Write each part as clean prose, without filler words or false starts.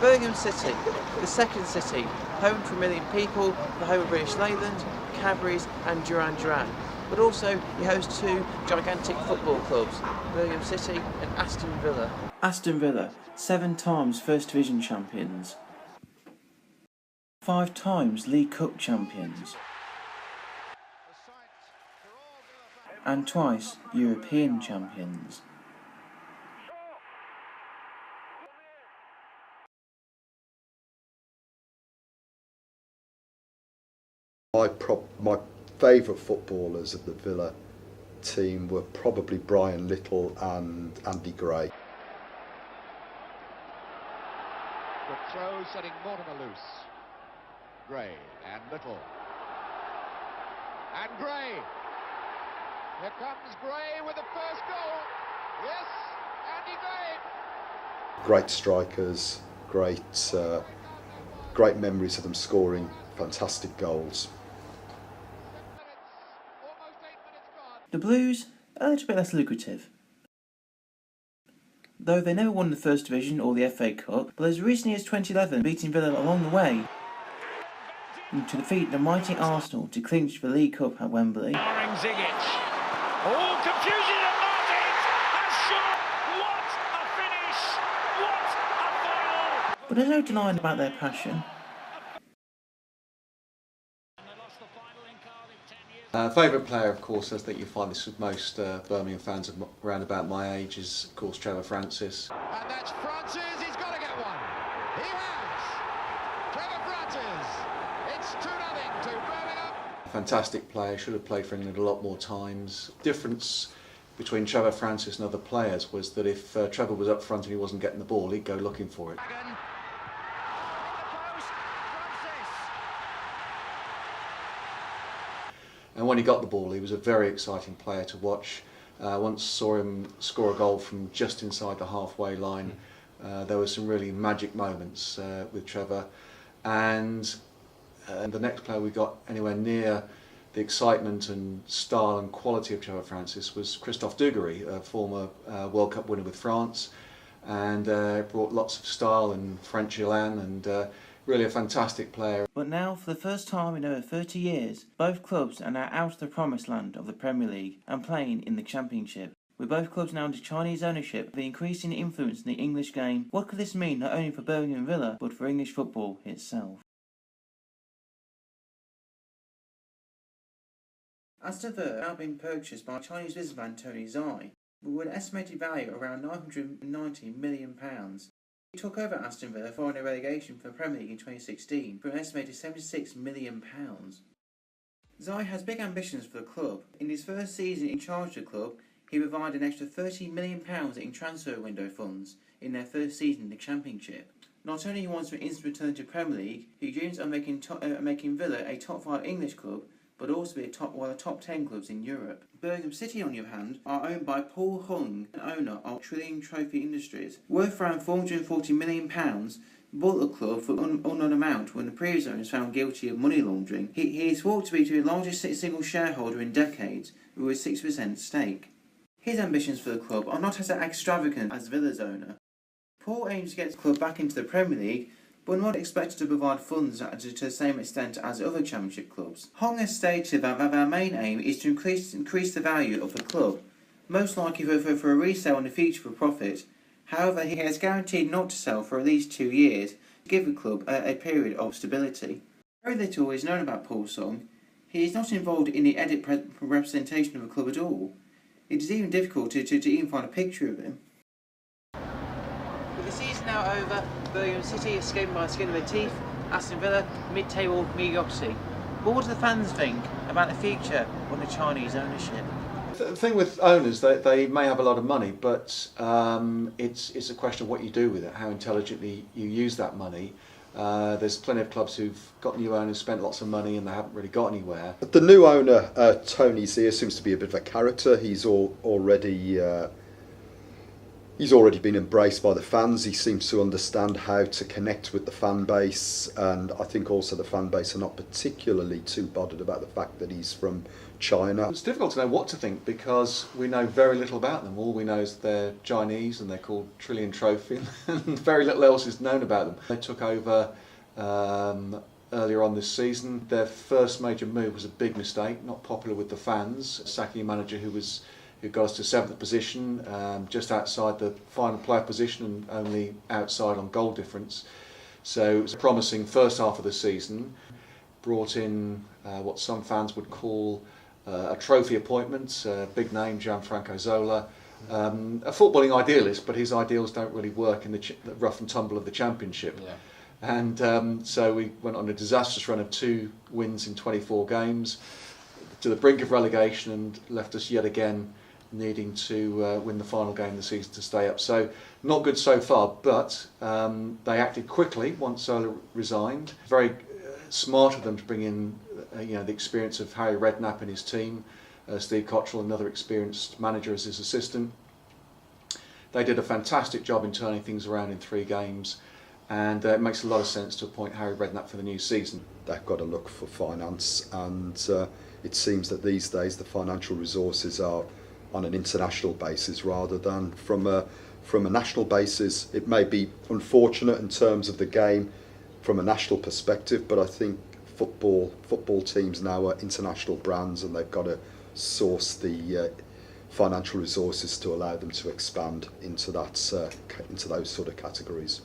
Birmingham City, the second city, home to 1 million people, the home of British Leyland, Cadbury's and Duran Duran. But also he hosts two gigantic football clubs, Birmingham City and Aston Villa. Aston Villa, 7 times First Division champions, 5 times League Cup champions, and twice European champions. My favourite footballers of the Villa team were probably Brian Little and Andy Gray. The throw setting Mortimer loose. Gray and Little. And Gray. Here comes Gray with the first goal. Yes, Andy Gray. Great strikers, great memories of them scoring fantastic goals. The Blues are a little bit less lucrative. Though they never won the First Division or the FA Cup, but as recently as 2011 beating Villa along the way to defeat the mighty Arsenal to clinch the League Cup at Wembley. Oh, confusion and Martins has shot! What a finish! What a final! But there's no denying about their passion. Favourite player, of course, I think you find this with most Birmingham fans around about my age, is of course Trevor Francis. And that's Francis, he's got to get one. He has. Trevor Francis. It's 2-0 to Birmingham. Fantastic player, should have played for England a lot more times. Difference between Trevor Francis and other players was that if Trevor was up front and he wasn't getting the ball, he'd go looking for it. And when he got the ball, he was a very exciting player to watch. Once saw him score a goal from just inside the halfway line. There were some really magic moments with Trevor. And the next player we got anywhere near the excitement and style and quality of Trevor Francis was Christophe Dugarry, a former World Cup winner with France, and brought lots of style and French élan, and really a fantastic player. But now, for the first time in over 30 years, both clubs are now out of the promised land of the Premier League and playing in the Championship. With both clubs now under Chinese ownership, the increasing influence in the English game, what could this mean not only for Birmingham Villa, but for English football itself? Aston Villa are now being purchased by Chinese businessman Tony Zhai, with an estimated value of around £990 million. He took over Aston Villa following a relegation from the Premier League in 2016 for an estimated £76 million. Zhai has big ambitions for the club. In his first season in charge of the club, he provided an extra £30 million in transfer window funds in their first season in the Championship. Not only wants to instant return to the Premier League, he dreams of making Villa a top 5 English club, but also be one of the top 10 clubs in Europe. Birmingham City, on the other hand, are owned by Paul Hung, an owner of Trillium Trophy Industries. Worth around £440 million, bought the club for an unknown amount when the previous owner was found guilty of money laundering. He is thought to be the largest single shareholder in decades, with a 6% stake. His ambitions for the club are not as extravagant as Villa's owner. Paul aims to get the club back into the Premier League, but not expected to provide funds to the same extent as other Championship clubs. Hong has stated that their main aim is to increase the value of the club, most likely for a resale in the future for profit. However, he has guaranteed not to sell for at least 2 years to give the club a period of stability. Very little is known about Paul Song. He is not involved in the edit representation of the club at all. It is even difficult to even find a picture of him. With the season now over, Birmingham City escaping by the skin of their teeth, Aston Villa mid-table mediocrity. But what do the fans think about the future under Chinese ownership? The thing with owners, they may have a lot of money, but it's a question of what you do with it, how intelligently you use that money. There's plenty of clubs who've got new owners, spent lots of money, and they haven't really got anywhere. The new owner, Tony Zia, seems to be a bit of a character. He's already He's already been embraced by the fans. He seems to understand how to connect with the fan base, and I think also the fan base are not particularly too bothered about the fact that he's from China. It's difficult to know what to think because we know very little about them. All we know is they're Chinese and they're called Trillion Trophy, and very little else is known about them. They took over earlier on this season. Their first major move was a big mistake, not popular with the fans. Sacking a manager who got us to 7th position, just outside the final player position and only outside on goal difference. So it was a promising first half of the season. Brought in what some fans would call a trophy appointment, big name Gianfranco Zola, a footballing idealist, but his ideals don't really work in the rough and tumble of the Championship. Yeah. And so we went on a disastrous run of 2 wins in 24 games to the brink of relegation and left us yet again needing to win the final game of the season to stay up. So not good so far, but they acted quickly once Zola resigned. Very smart of them to bring in the experience of Harry Redknapp and his team, Steve Cottrell, another experienced manager, as his assistant. They did a fantastic job in turning things around in 3 games, and it makes a lot of sense to appoint Harry Redknapp for the new season. They've got to look for finance, and it seems that these days the financial resources are on an international basis rather than from a national basis. It may be unfortunate in terms of the game from a national perspective, but I think football teams now are international brands, and they've got to source the financial resources to allow them to expand into those sort of categories.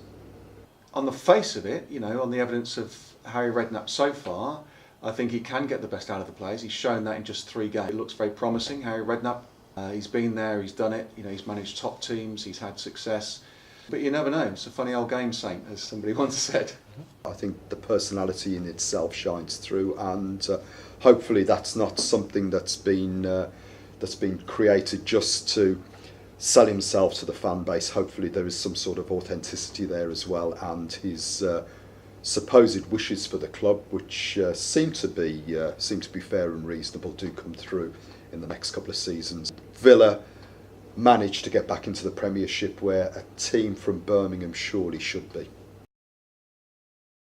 On the face of it, on the evidence of Harry Redknapp so far, I think he can get the best out of the players. He's shown that in just 3 games. It looks very promising. Harry Redknapp, he's been there, he's done it. He's managed top teams, he's had success. But you never know. It's a funny old game, Saint, as somebody once said. I think the personality in itself shines through, and hopefully that's not something that's been created just to sell himself to the fan base. Hopefully there is some sort of authenticity there as well, and his supposed wishes for the club, which seem to be fair and reasonable, do come through in the next couple of seasons. Villa managed to get back into the Premiership, where a team from Birmingham surely should be.